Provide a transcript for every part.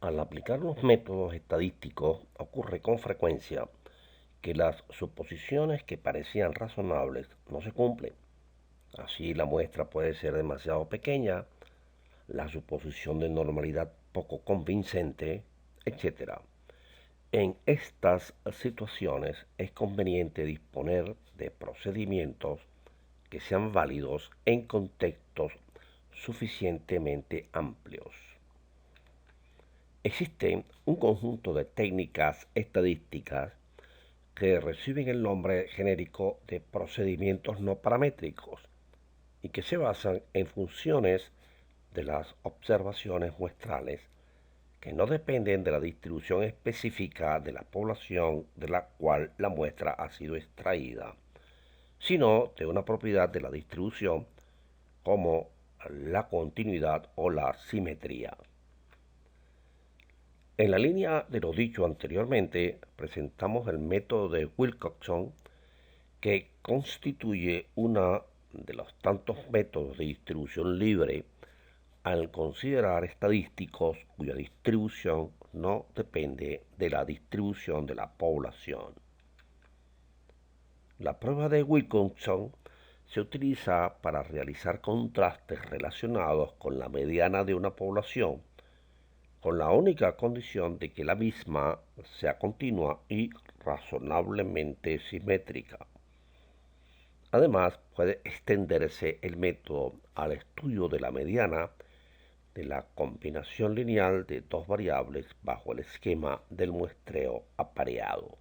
Al aplicar los métodos estadísticos ocurre con frecuencia que las suposiciones que parecían razonables no se cumplen. Así la muestra puede ser demasiado pequeña, la suposición de normalidad poco convincente, etc. En estas situaciones es conveniente disponer de procedimientos que sean válidos en contextos suficientemente amplios. Existe un conjunto de técnicas estadísticas que reciben el nombre genérico de procedimientos no paramétricos y que se basan en funciones de las observaciones muestrales que no dependen de la distribución específica de la población de la cual la muestra ha sido extraída, sino de una propiedad de la distribución como la continuidad o la simetría. En la línea de lo dicho anteriormente, presentamos el método de Wilcoxon, que constituye uno de los tantos métodos de distribución libre al considerar estadísticos cuya distribución no depende de la distribución de la población. La prueba de Wilcoxon se utiliza para realizar contrastes relacionados con la mediana de una población, con la única condición de que la misma sea continua y razonablemente simétrica. Además, puede extenderse el método al estudio de la mediana de la combinación lineal de dos variables bajo el esquema del muestreo apareado.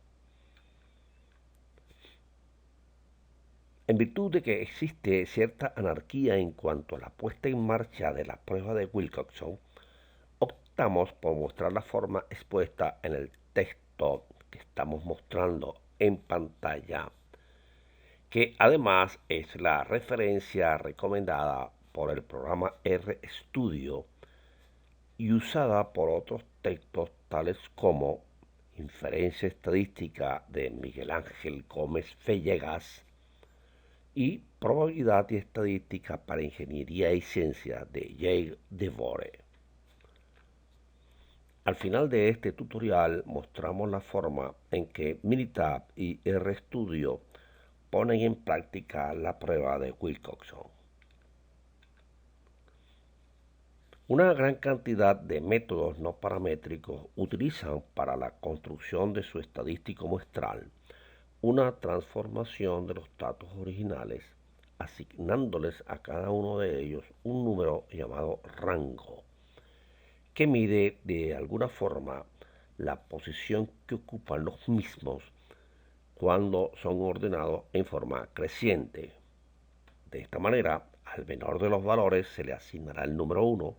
En virtud de que existe cierta anarquía en cuanto a la puesta en marcha de la prueba de Wilcoxon, optamos por mostrar la forma expuesta en el texto que estamos mostrando en pantalla, que además es la referencia recomendada por el programa RStudio y usada por otros textos tales como Inferencia Estadística de Miguel Ángel Gómez Fellegas y Probabilidad y Estadística para Ingeniería y Ciencia de Jay DeVore. Al final de este tutorial mostramos la forma en que Minitab y RStudio ponen en práctica la prueba de Wilcoxon. Una gran cantidad de métodos no paramétricos utilizan para la construcción de su estadístico muestral una transformación de los datos originales, asignándoles a cada uno de ellos un número llamado rango, que mide de alguna forma la posición que ocupan los mismos cuando son ordenados en forma creciente. De esta manera, al menor de los valores se le asignará el número 1,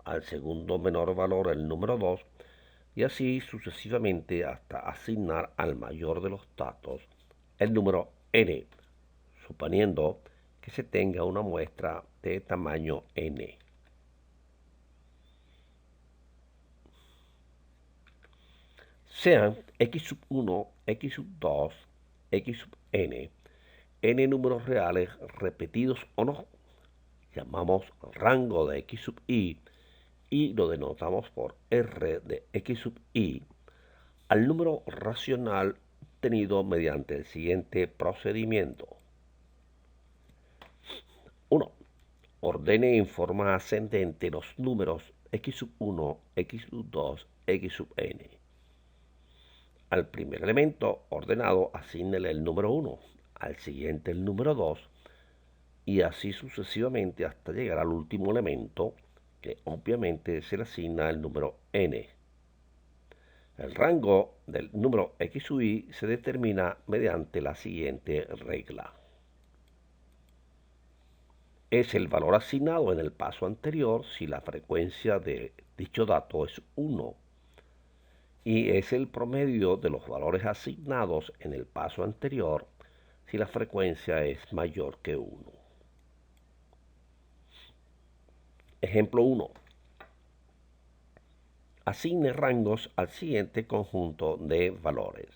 al segundo menor valor el número 2 y así sucesivamente hasta asignar al mayor de los datos el número n, suponiendo que se tenga una muestra de tamaño n. Sean x1, x2, xn, n números reales repetidos o no, llamamos rango de xi y lo denotamos por r de xi al número racional obtenido mediante el siguiente procedimiento. 1. Ordene en forma ascendente los números x1, x2, xn. Al primer elemento ordenado asígnele el número 1, al siguiente el número 2 y así sucesivamente hasta llegar al último elemento, que obviamente se le asigna el número n. El rango del número x u y se determina mediante la siguiente regla. Es el valor asignado en el paso anterior si la frecuencia de dicho dato es 1 y es el promedio de los valores asignados en el paso anterior si la frecuencia es mayor que 1. Ejemplo 1. Asigne rangos al siguiente conjunto de valores.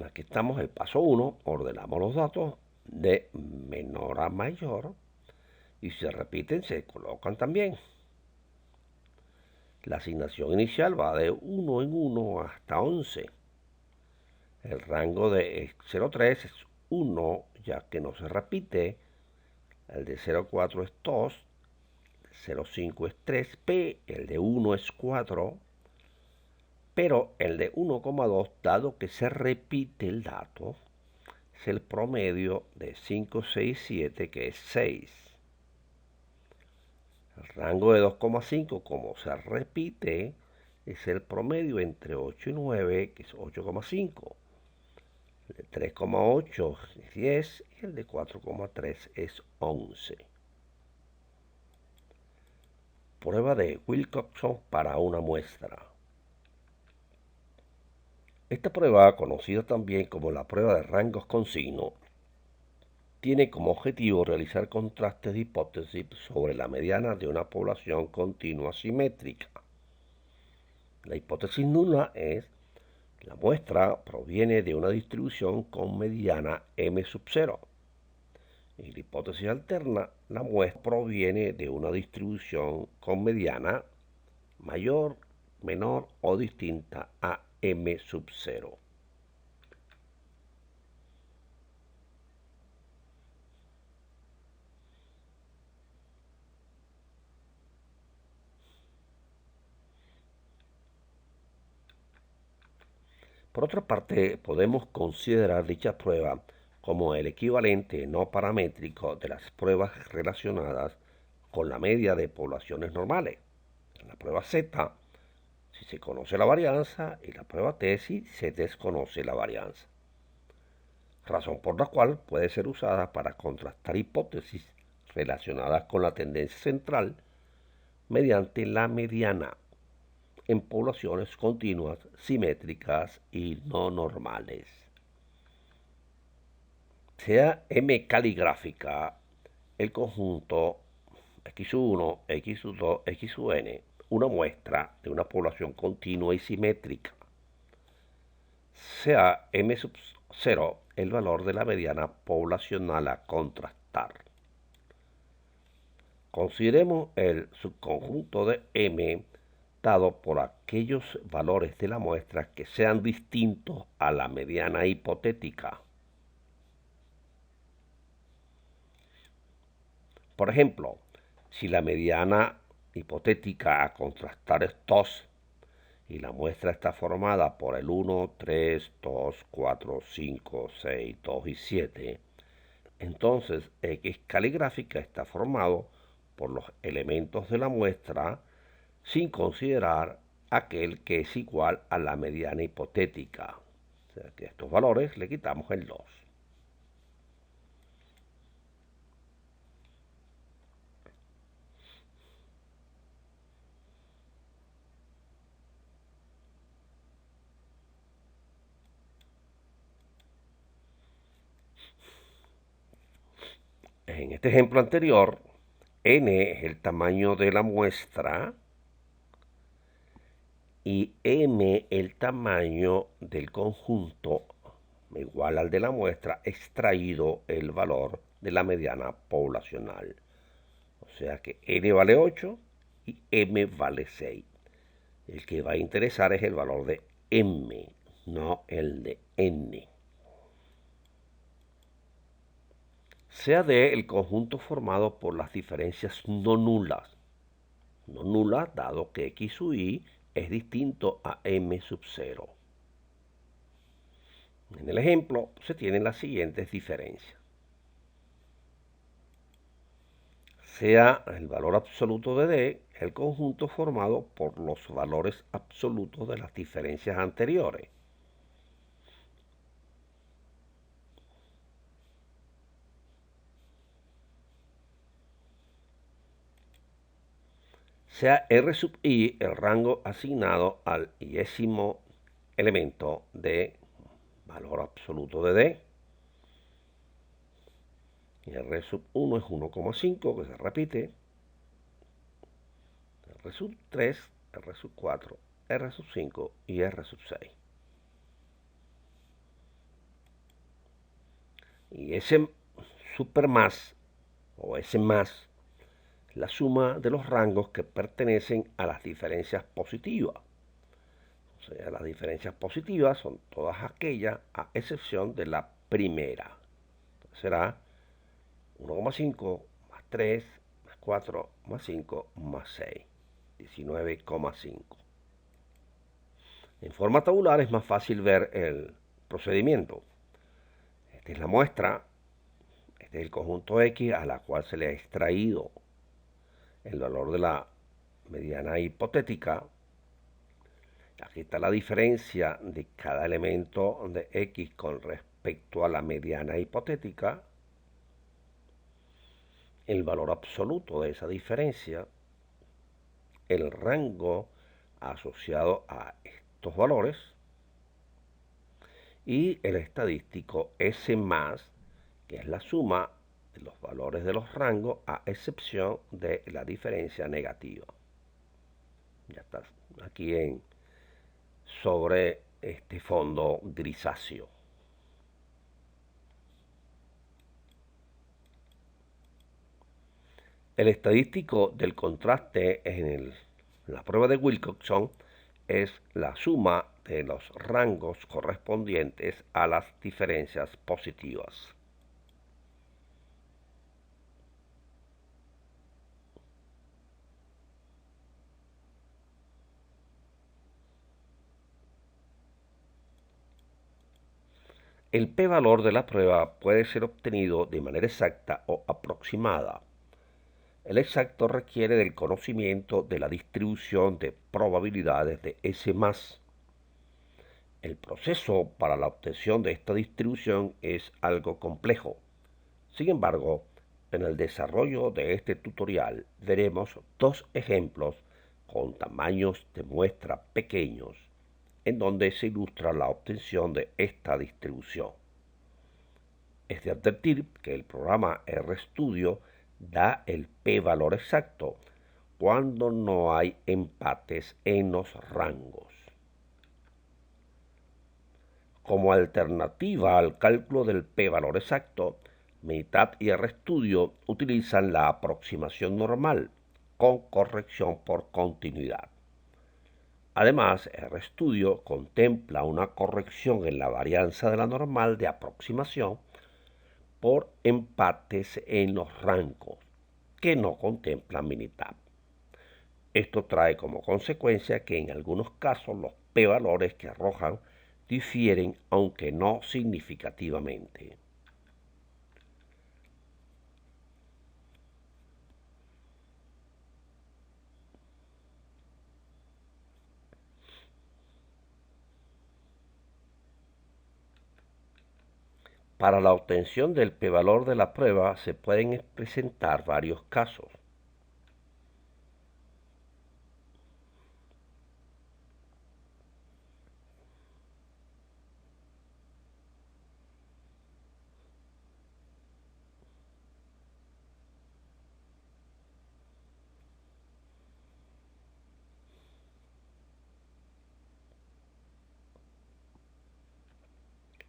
Aquí estamos, el paso 1, ordenamos los datos de menor a mayor y si se repiten se colocan también. La asignación inicial va de 1 en 1 hasta 11. El rango de 0,3 es 1, ya que no se repite. El de 0,4 es 2, 0,5 es 3p, el de 1 es 4, pero el de 1,2, dado que se repite el dato, es el promedio de 5, 6, 7, que es 6. El rango de 2,5, como se repite, es el promedio entre 8 y 9, que es 8,5. El de 3,8 es 10 y el de 4,3 es 11. Prueba de Wilcoxon para una muestra. Esta prueba, conocida también como la prueba de rangos con signo, tiene como objetivo realizar contrastes de hipótesis sobre la mediana de una población continua simétrica. La hipótesis nula es: la muestra proviene de una distribución con mediana m sub 0. Y la hipótesis alterna: la muestra proviene de una distribución con mediana mayor, menor o distinta a m sub 0. Por otra parte, podemos considerar dicha prueba como el equivalente no paramétrico de las pruebas relacionadas con la media de poblaciones normales. En la prueba Z, si se conoce la varianza, y la prueba T si se desconoce la varianza. Razón por la cual puede ser usada para contrastar hipótesis relacionadas con la tendencia central mediante la mediana en poblaciones continuas, simétricas y no normales. Sea M caligráfica el conjunto X1, X2, Xn, una muestra de una población continua y simétrica. Sea M sub 0 el valor de la mediana poblacional a contrastar. Consideremos el subconjunto de M dado por aquellos valores de la muestra que sean distintos a la mediana hipotética. Por ejemplo, si la mediana hipotética a contrastar es 2 y la muestra está formada por el 1, 3, 2, 4, 5, 6, 2 y 7, entonces X caligráfica está formado por los elementos de la muestra sin considerar aquel que es igual a la mediana hipotética. O sea que a estos valores le quitamos el 2. En este ejemplo anterior, n es el tamaño de la muestra y m el tamaño del conjunto igual al de la muestra extraído el valor de la mediana poblacional. O sea que n vale 8 y m vale 6. El que va a interesar es el valor de m, no el de n. Sea D el conjunto formado por las diferencias no nulas. No nulas dado que x sub y es distinto a m sub 0. En el ejemplo se tienen las siguientes diferencias. Sea el valor absoluto de D el conjunto formado por los valores absolutos de las diferencias anteriores. Sea R sub i el rango asignado al iésimo elemento de valor absoluto de D. Y R sub 1 es 1,5, que se repite. R sub 3, R sub 4, R sub 5 y R sub 6. Y ese super más, o ese más, la suma de los rangos que pertenecen a las diferencias positivas. O sea, las diferencias positivas son todas aquellas a excepción de la primera. Entonces será 1,5 más 3 más 4 más 5 más 6, 19,5. En forma tabular es más fácil ver el procedimiento. Esta es la muestra, este es el conjunto X a la cual se le ha extraído el valor de la mediana hipotética. Aquí está la diferencia de cada elemento de X con respecto a la mediana hipotética, el valor absoluto de esa diferencia, el rango asociado a estos valores y el estadístico S más, que es la suma de los valores de los rangos a excepción de la diferencia negativa. Ya está aquí sobre este fondo grisáceo. El estadístico del contraste en la prueba de Wilcoxon es la suma de los rangos correspondientes a las diferencias positivas. El p-valor de la prueba puede ser obtenido de manera exacta o aproximada. El exacto requiere del conocimiento de la distribución de probabilidades de S+. El proceso para la obtención de esta distribución es algo complejo. Sin embargo, en el desarrollo de este tutorial veremos dos ejemplos con tamaños de muestra pequeños en donde se ilustra la obtención de esta distribución. Es de advertir que el programa RStudio da el p-valor exacto cuando no hay empates en los rangos. Como alternativa al cálculo del p-valor exacto, Minitab y RStudio utilizan la aproximación normal con corrección por continuidad. Además, RStudio contempla una corrección en la varianza de la normal de aproximación por empates en los rangos que no contempla Minitab. Esto trae como consecuencia que en algunos casos los p-valores que arrojan difieren, aunque no significativamente. Para la obtención del p-valor de la prueba se pueden presentar varios casos.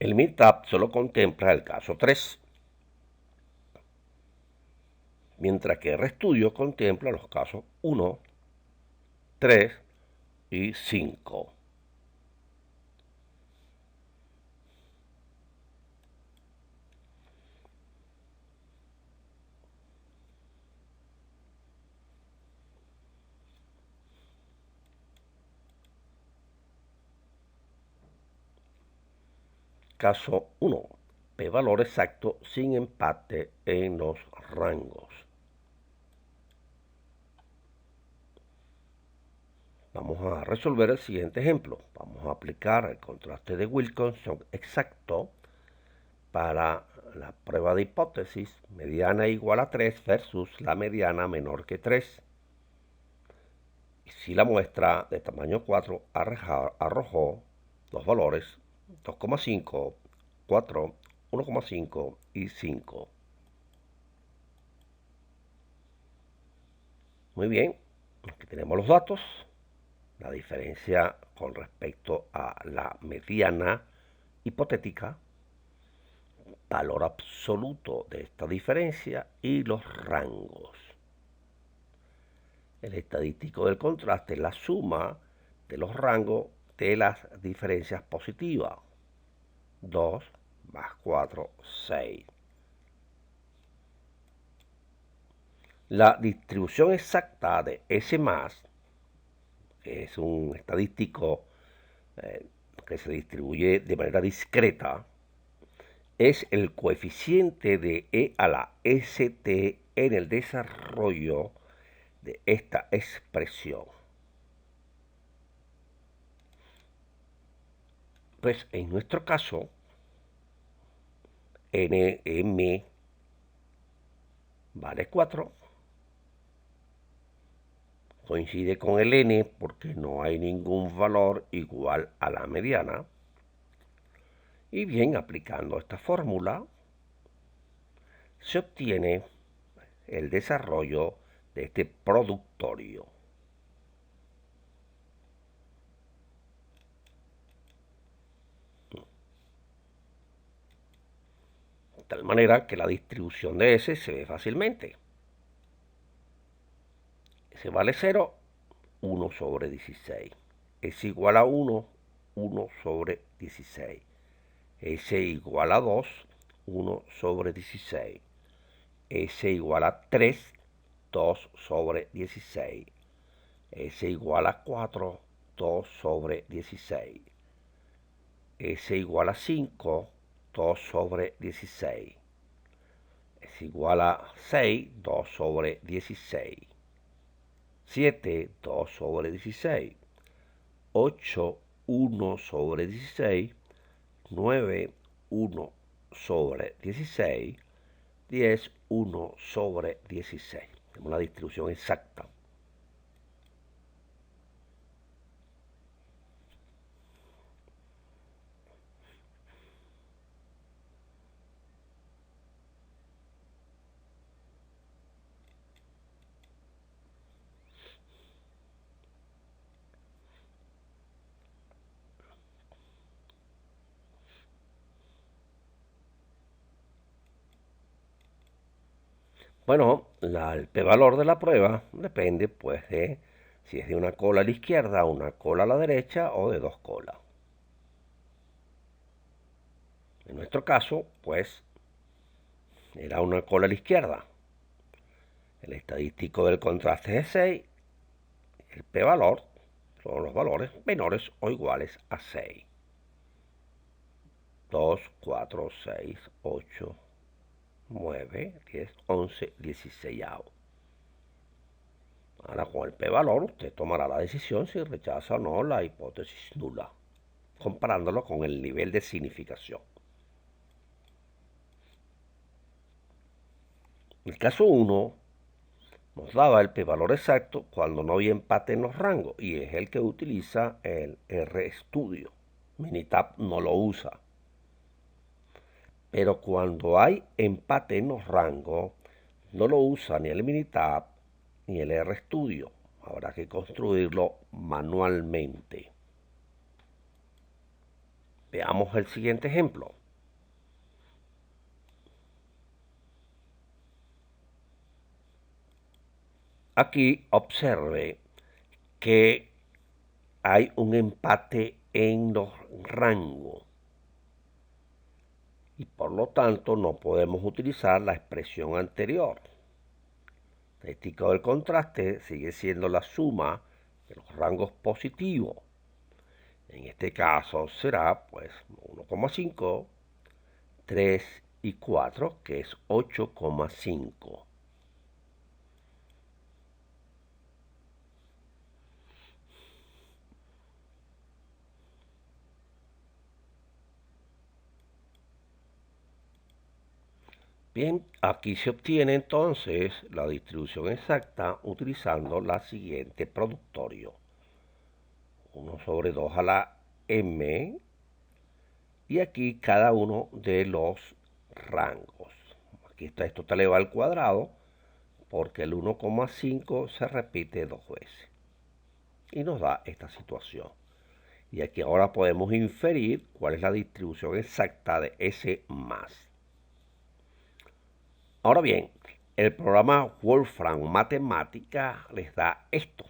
El Minitab solo contempla el caso 3, mientras que RStudio contempla los casos 1, 3 y 5. Caso 1. P-valor exacto sin empate en los rangos. Vamos a resolver el siguiente ejemplo. Vamos a aplicar el contraste de Wilcoxon exacto para la prueba de hipótesis mediana igual a 3 versus la mediana menor que 3. Y si la muestra de tamaño 4 arrojó los valores 2,5, 4, 1,5 y 5. Muy bien, aquí tenemos los datos. La diferencia con respecto a la mediana hipotética, valor absoluto de esta diferencia y los rangos. El estadístico del contraste es la suma de los rangos de las diferencias positivas. 2 más 4, 6. La distribución exacta de S+, que es un estadístico que se distribuye de manera discreta, es el coeficiente de E a la ST en el desarrollo de esta expresión. Pues en nuestro caso, NM vale 4. Coincide con el N porque no hay ningún valor igual a la mediana. Y bien, aplicando esta fórmula, se obtiene el desarrollo de este productorio. De tal manera que la distribución de S se ve fácilmente. S vale 0, 1 sobre 16. S igual a 1, 1 sobre 16. S igual a 2, 1 sobre 16. S igual a 3, 2 sobre 16. S igual a 4, 2 sobre 16. S igual a 5, 2 sobre 16. Es igual a 6, 2 sobre 16. 7, 2 sobre 16. 8, 1 sobre 16. 9, 1 sobre 16. 10, 1 sobre 16. Tenemos la distribución exacta. Bueno, el p-valor de la prueba depende pues de si es de una cola a la izquierda, una cola a la derecha o de dos colas. En nuestro caso, pues, era una cola a la izquierda. El estadístico del contraste es 6. El p-valor son los valores menores o iguales a 6. 2, 4, 6, 8, 9, 10, 11, 16. Ahora con el p-valor usted tomará la decisión si rechaza o no la hipótesis nula, comparándolo con el nivel de significación. El caso 1 nos daba el p-valor exacto cuando no había empate en los rangos y es el que utiliza el RStudio. Minitab no lo usa. Pero cuando hay empate en los rangos, no lo usa ni el Minitab ni el RStudio. Habrá que construirlo manualmente. Veamos el siguiente ejemplo. Aquí observe que hay un empate en los rangos y por lo tanto no podemos utilizar la expresión anterior. La estadística del contraste sigue siendo la suma de los rangos positivos. En este caso será pues 1,5, 3 y 4, que es 8,5. Bien, aquí se obtiene entonces la distribución exacta utilizando la siguiente productorio. 1 sobre 2 a la m y aquí cada uno de los rangos. Aquí está, esto te eleva al cuadrado porque el 1,5 se repite dos veces y nos da esta situación. Y aquí ahora podemos inferir cuál es la distribución exacta de S+. Ahora bien, El programa Wolfram Matemática les da esto.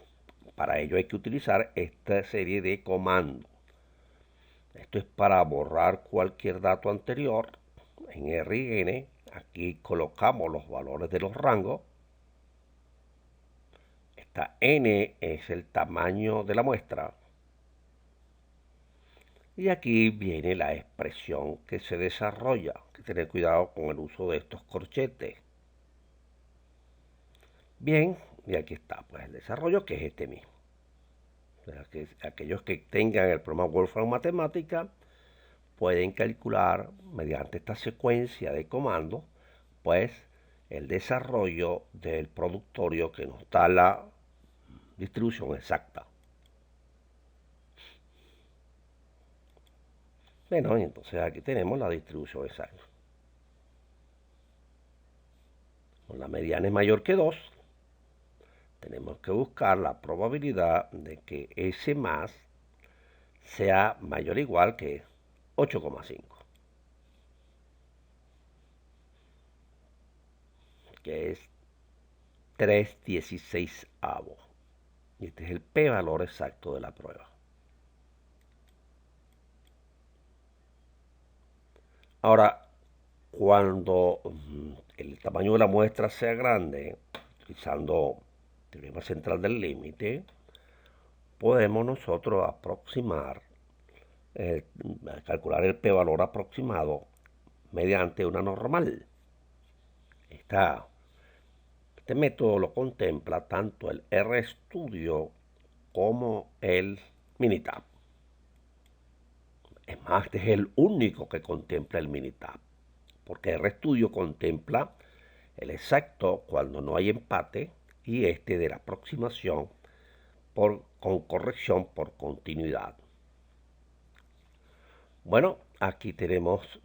Para ello hay que utilizar esta serie de comandos. Esto es para borrar cualquier dato anterior. En R y N, aquí colocamos los valores de los rangos. Esta N es el tamaño de la muestra. Y aquí viene la expresión que se desarrolla. Hay que tener cuidado con el uso de estos corchetes. Bien, y aquí está pues el desarrollo, que es este mismo. O sea, que aquellos que tengan el programa Wolfram Matemática pueden calcular mediante esta secuencia de comandos pues el desarrollo del productorio que nos da la distribución exacta. Bueno, y entonces aquí tenemos la distribución exacta. Con la mediana es mayor que 2, tenemos que buscar la probabilidad de que S más sea mayor o igual que 8,5, que es 3/16. Y este es el p-valor exacto de la prueba. Ahora, cuando el tamaño de la muestra sea grande, utilizando el teorema central del límite, podemos nosotros aproximar, calcular el p-valor aproximado mediante una normal. Este método lo contempla tanto el RStudio como el Minitab. Es más, este es el único que contempla el Minitab, porque el RStudio contempla el exacto cuando no hay empate y este de la aproximación con corrección por continuidad. Bueno, aquí tenemos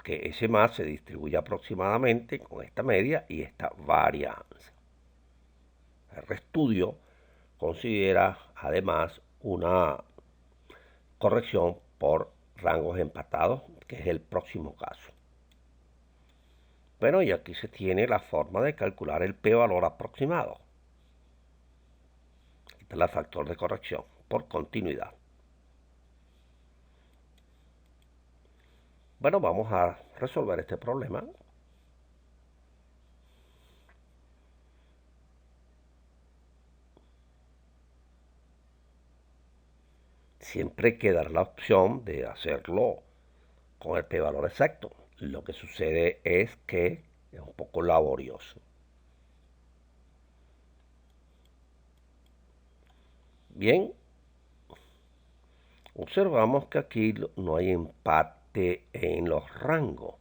que S más se distribuye aproximadamente con esta media y esta varianza. El RStudio considera además una corrección por rangos empatados, que es el próximo caso. Bueno, y aquí se tiene la forma de calcular el p-valor aproximado. Este es el factor de corrección por continuidad. Bueno, vamos a resolver este problema. Siempre quedará la opción de hacerlo con el p-valor exacto. Lo que sucede es que es un poco laborioso. Bien, observamos que aquí no hay empate en los rangos.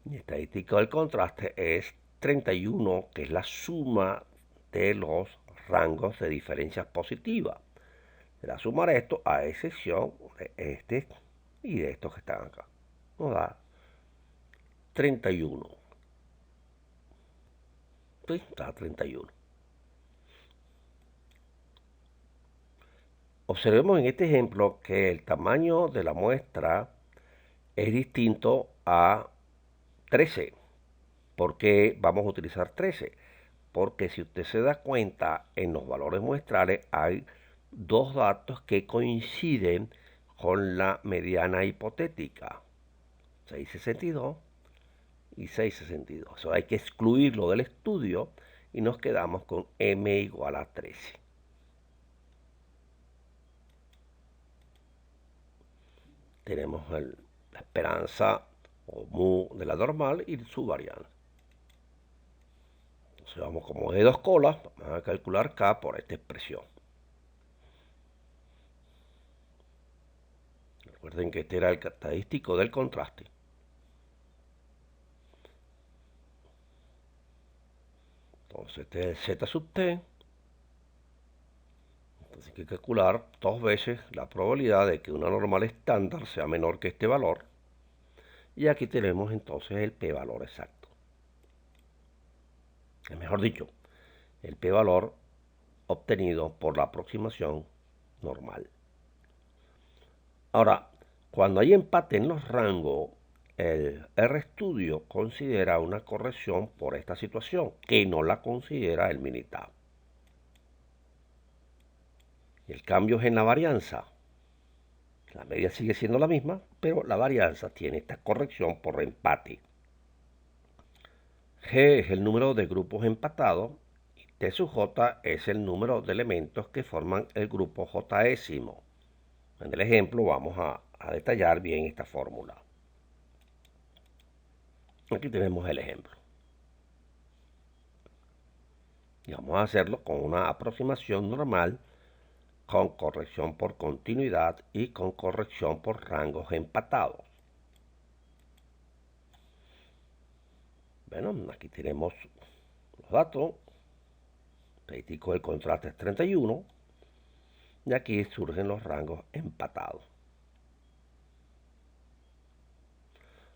Mi estadística del contraste es 31, que es la suma de los rangos de diferencias positivas. Será sumar esto a excepción de este y de estos que están acá. Nos da 31. Sí, da 31. Observemos en este ejemplo que el tamaño de la muestra es distinto a 13. ¿Por qué vamos a utilizar 13? Porque si usted se da cuenta, en los valores muestrales hay dos datos que coinciden con la mediana hipotética, 6,62 y 6,62. Eso hay que excluirlo del estudio y nos quedamos con m igual a 13. Tenemos la esperanza o mu de la normal y su varianza. Entonces vamos, como de dos colas, vamos a calcular k por esta expresión. Recuerden que este era el estadístico del contraste. Entonces este es el z sub t. Entonces hay que calcular dos veces la probabilidad de que una normal estándar sea menor que este valor. Y aquí tenemos entonces el p-valor exacto. Mejor dicho, el p-valor obtenido por la aproximación normal. Ahora, cuando hay empate en los rangos, el RStudio considera una corrección por esta situación, que no la considera el Minitab. El cambio es en la varianza. La media sigue siendo la misma, pero la varianza tiene esta corrección por empate. G es el número de grupos empatados y T sub J es el número de elementos que forman el grupo Jésimo. En el ejemplo vamos a detallar bien esta fórmula. Aquí tenemos el ejemplo. Y vamos a hacerlo con una aproximación normal, con corrección por continuidad y con corrección por rangos empatados. Bueno, aquí tenemos los datos. Estadístico del contraste es 31. Y aquí surgen los rangos empatados.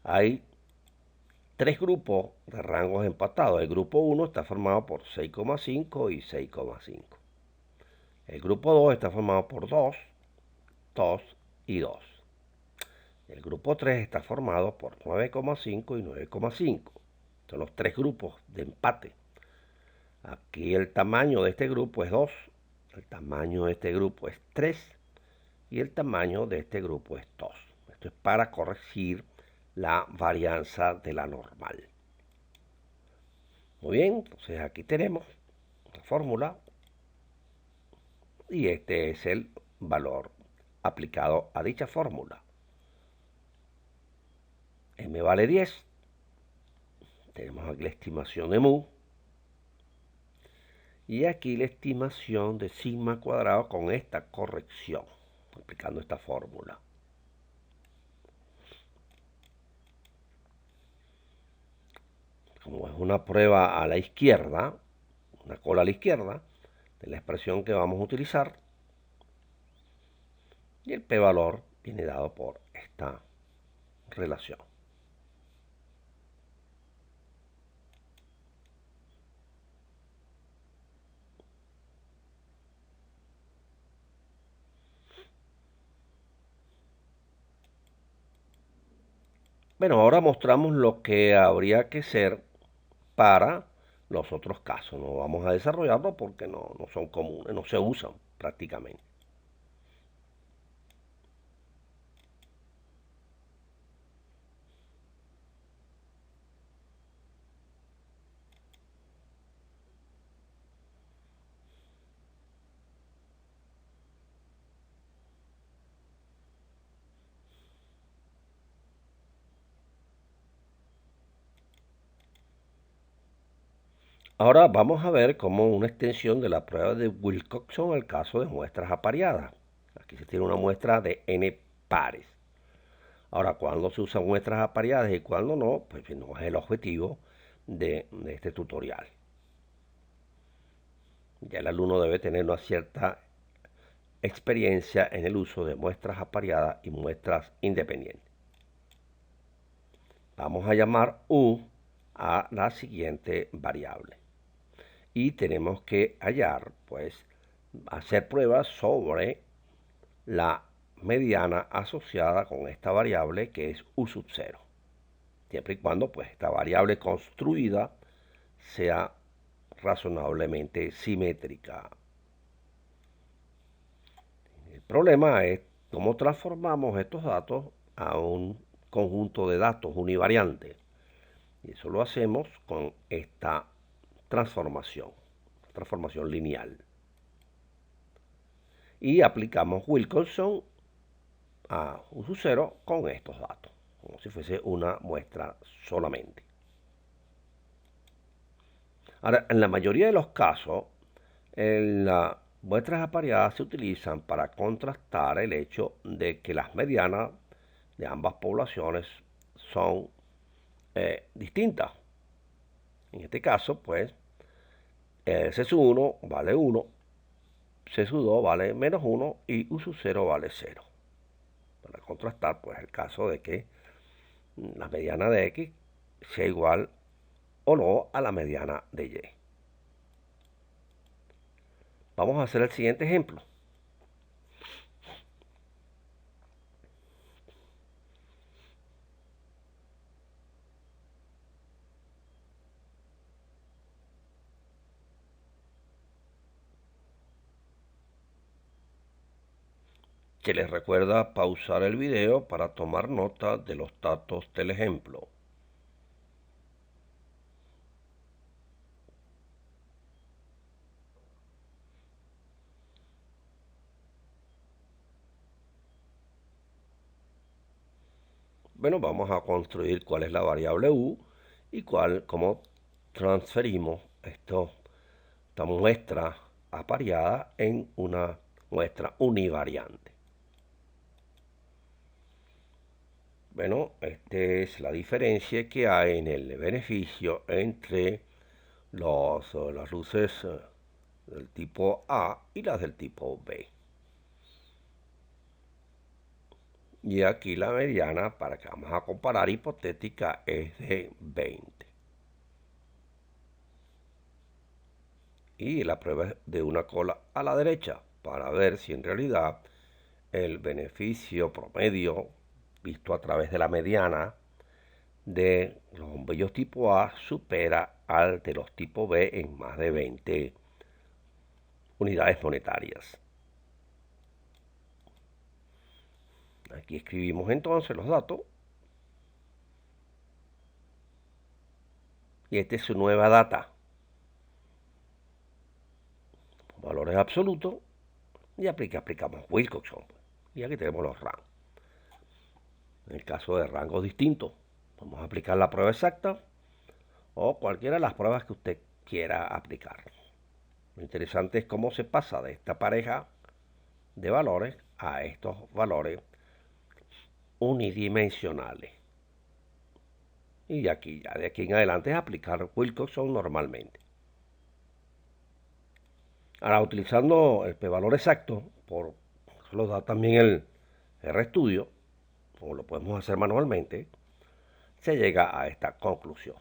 Hay tres grupos de rangos empatados. El grupo 1 está formado por 6,5 y 6,5. El grupo 2 está formado por 2, 2 y 2. El grupo 3 está formado por 9,5 y 9,5. Son los tres grupos de empate. Aquí el tamaño de este grupo es 2, el tamaño de este grupo es 3 y el tamaño de este grupo es 2. Esto es para corregir la varianza de la normal. Muy bien, entonces aquí tenemos la fórmula y este es el valor aplicado a dicha fórmula. M vale 10. Tenemos aquí la estimación de mu. Y aquí la estimación de sigma cuadrado con esta corrección, aplicando esta fórmula. Como es una prueba a la izquierda, una cola a la izquierda, de la expresión que vamos a utilizar, y el p-valor viene dado por esta relación. Bueno, ahora mostramos lo que habría que hacer para los otros casos. No vamos a desarrollarlo porque no son comunes, no se usan prácticamente. Ahora vamos a ver cómo una extensión de la prueba de Wilcoxon al caso de muestras apareadas. Aquí se tiene una muestra de n pares. Ahora, cuando se usan muestras apareadas y cuando no, pues no es el objetivo de este tutorial. Ya el alumno debe tener una cierta experiencia en el uso de muestras apareadas y muestras independientes. Vamos a llamar U a la siguiente variable. Y tenemos que hallar, pues, hacer pruebas sobre la mediana asociada con esta variable que es U sub 0. Siempre y cuando, pues, esta variable construida sea razonablemente simétrica. El problema es cómo transformamos estos datos a un conjunto de datos univariante. Y eso lo hacemos con esta transformación lineal. Y aplicamos Wilcoxon a U sub 0 con estos datos, como si fuese una muestra solamente. Ahora, en la mayoría de los casos, las muestras apareadas se utilizan para contrastar el hecho de que las medianas de ambas poblaciones son distintas. En este caso, pues, C sub 1 vale 1, C sub 2 vale menos 1 y U sub 0 vale 0. Para contrastar, pues, el caso de que la mediana de X sea igual o no a la mediana de Y. Vamos a hacer el siguiente ejemplo. Se les recuerda pausar el video para tomar nota de los datos del ejemplo. Bueno, vamos a construir cuál es la variable u y cómo transferimos esta muestra apareada en una muestra univariante. Bueno, esta es la diferencia que hay en el beneficio entre las luces del tipo A y las del tipo B. Y aquí la mediana, para que vamos a comparar hipotética, es de 20. Y la prueba es de una cola a la derecha, para ver si en realidad el beneficio promedio visto a través de la mediana de los bombillos tipo A supera al de los tipo B en más de 20 unidades monetarias. Aquí escribimos entonces los datos. Y esta es su nueva data. Valores absolutos. Y aplicamos Wilcoxon. Y aquí tenemos los rangos. En el caso de rangos distintos, vamos a aplicar la prueba exacta o cualquiera de las pruebas que usted quiera aplicar. Lo interesante es cómo se pasa de esta pareja de valores a estos valores unidimensionales. Y de aquí en adelante es aplicar Wilcoxon normalmente. Ahora, utilizando el p-valor exacto, lo da también el RStudio, o lo podemos hacer manualmente, se llega a esta conclusión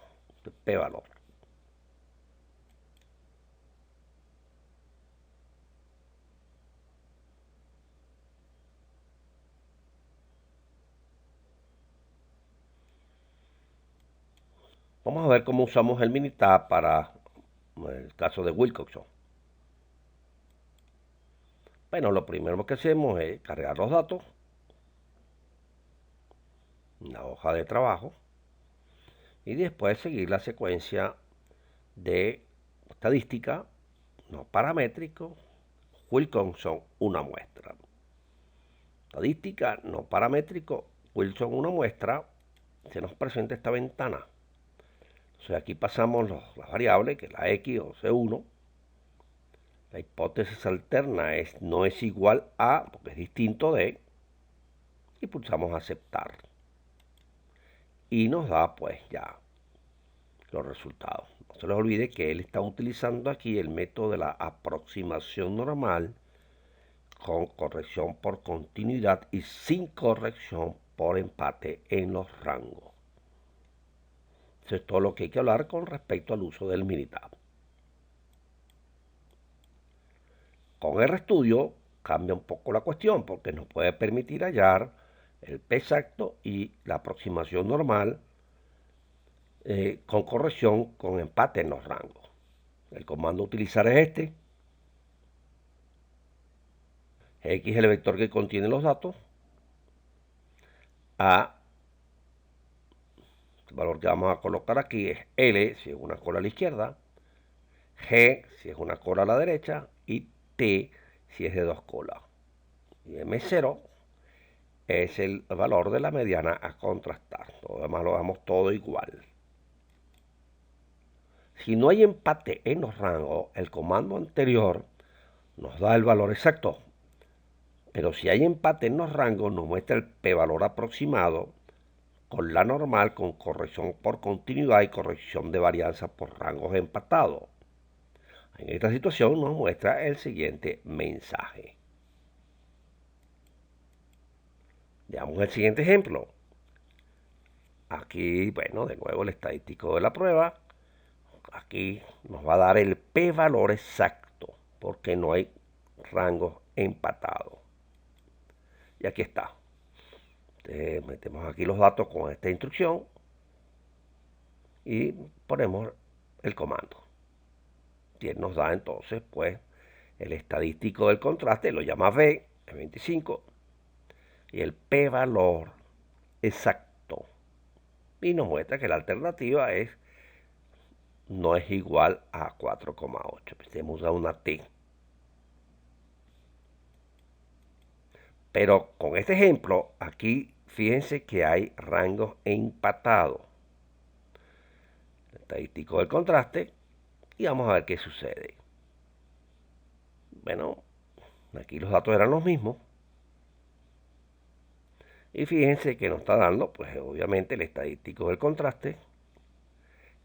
de p-valor. Vamos a ver cómo usamos el Minitab para el caso de Wilcoxon. Bueno, lo primero que hacemos es cargar los datos en la hoja de trabajo y después seguir la secuencia de estadística, no paramétrico, Wilcoxon una muestra. Estadística, no paramétrico, Wilcoxon una muestra, se nos presenta esta ventana. Entonces aquí pasamos las variables, que es la X o C1. La hipótesis alterna no es igual a, porque es distinto de, y pulsamos aceptar. Y nos da pues ya los resultados. No se les olvide que él está utilizando aquí el método de la aproximación normal con corrección por continuidad y sin corrección por empate en los rangos. Eso es todo lo que hay que hablar con respecto al uso del Minitab. Con RStudio cambia un poco la cuestión porque nos puede permitir hallar el P exacto y la aproximación normal con corrección con empate en los rangos. El comando a utilizar es este. X es el vector que contiene los datos. A, el valor que vamos a colocar aquí es L si es una cola a la izquierda, G si es una cola a la derecha y T si es de dos colas. Y M0 es el valor de la mediana a contrastar. Todo lo demás lo damos todo igual. Si no hay empate en los rangos, el comando anterior nos da el valor exacto. Pero si hay empate en los rangos, nos muestra el p-valor aproximado con la normal, con corrección por continuidad y corrección de varianza por rangos empatados. En esta situación nos muestra el siguiente mensaje. Veamos el siguiente ejemplo. Aquí, bueno, de nuevo el estadístico de la prueba. Aquí nos va a dar el p-valor exacto, porque no hay rangos empatados. Y aquí está. Entonces, metemos aquí los datos con esta instrucción y ponemos el comando. Y él nos da entonces, pues, el estadístico del contraste, lo llama V, es 25, y el p-valor exacto. Y nos muestra que la alternativa no es igual a 4,8. Hemos usado una t. Pero con este ejemplo, aquí fíjense que hay rangos empatados. Estadístico del contraste. Y vamos a ver qué sucede. Bueno, aquí los datos eran los mismos. Y fíjense que nos está dando, pues obviamente, el estadístico del contraste,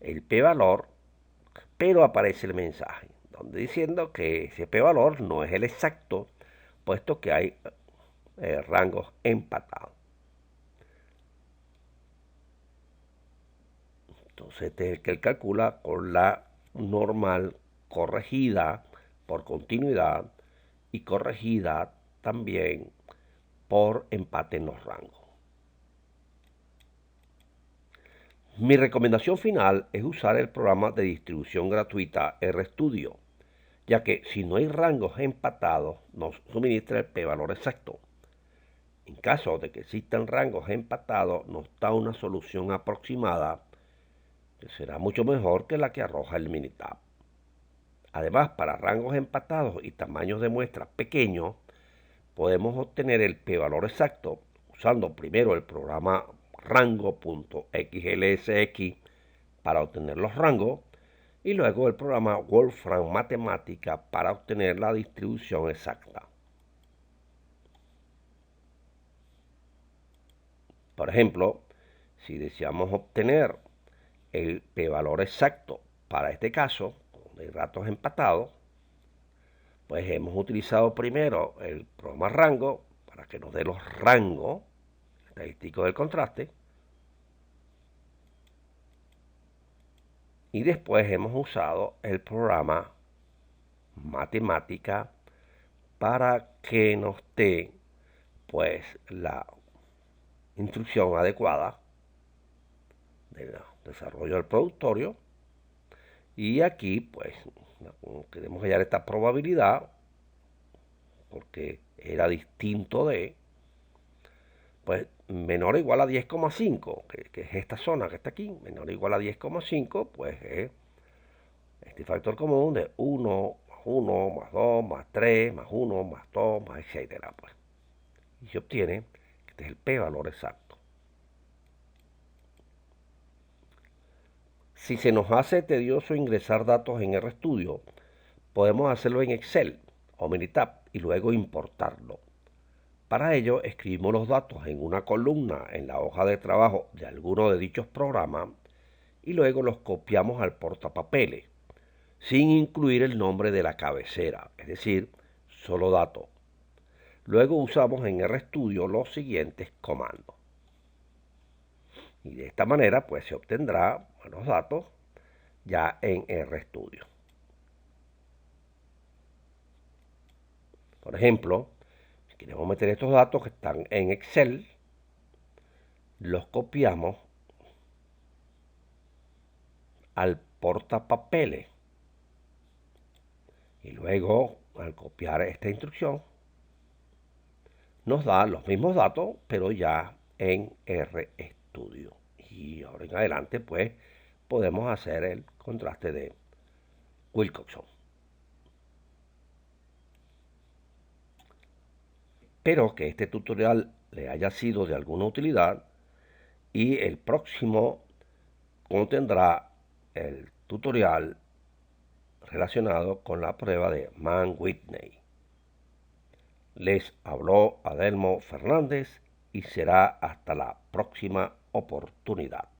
el p-valor, pero aparece el mensaje, donde diciendo que ese p-valor no es el exacto, puesto que hay rangos empatados. Entonces este es el que él calcula con la normal corregida por continuidad y corregida también por empate en los rangos. Mi recomendación final es usar el programa de distribución gratuita RStudio, ya que si no hay rangos empatados, nos suministra el p-valor exacto. En caso de que existan rangos empatados, nos da una solución aproximada que será mucho mejor que la que arroja el Minitab. Además, para rangos empatados y tamaños de muestras pequeños, podemos obtener el p-valor exacto usando primero el programa rango.xlsx para obtener los rangos y luego el programa Wolfram Matemática para obtener la distribución exacta. Por ejemplo, si deseamos obtener el p-valor exacto para este caso, de datos empatados, pues hemos utilizado primero el programa rango para que nos dé los rangos estadísticos del contraste. Y después hemos usado el programa matemática para que nos dé pues la instrucción adecuada del desarrollo del productorio. Y aquí pues queremos hallar esta probabilidad porque era distinto de pues menor o igual a 10,5, que es esta zona que está aquí, menor o igual a 10,5, pues es este factor común de 1 más 1 más 2 más 3 más 1 más 2 más etcétera, pues. Y se obtiene que este es el p-valor exacto. Si se nos hace tedioso ingresar datos en RStudio, podemos hacerlo en Excel o Minitab y luego importarlo. Para ello, escribimos los datos en una columna en la hoja de trabajo de alguno de dichos programas y luego los copiamos al portapapeles, sin incluir el nombre de la cabecera, es decir, solo datos. Luego usamos en RStudio los siguientes comandos. Y de esta manera, pues se obtendrá los datos ya en RStudio. Por ejemplo, si queremos meter estos datos que están en Excel, los copiamos al portapapeles. Y luego, al copiar esta instrucción, nos da los mismos datos, pero ya en RStudio. Y ahora en adelante, pues, podemos hacer el contraste de Wilcoxon. Espero que este tutorial le haya sido de alguna utilidad y el próximo contendrá el tutorial relacionado con la prueba de Mann-Whitney. Les habló Adelmo Fernández y será hasta la próxima oportunidad.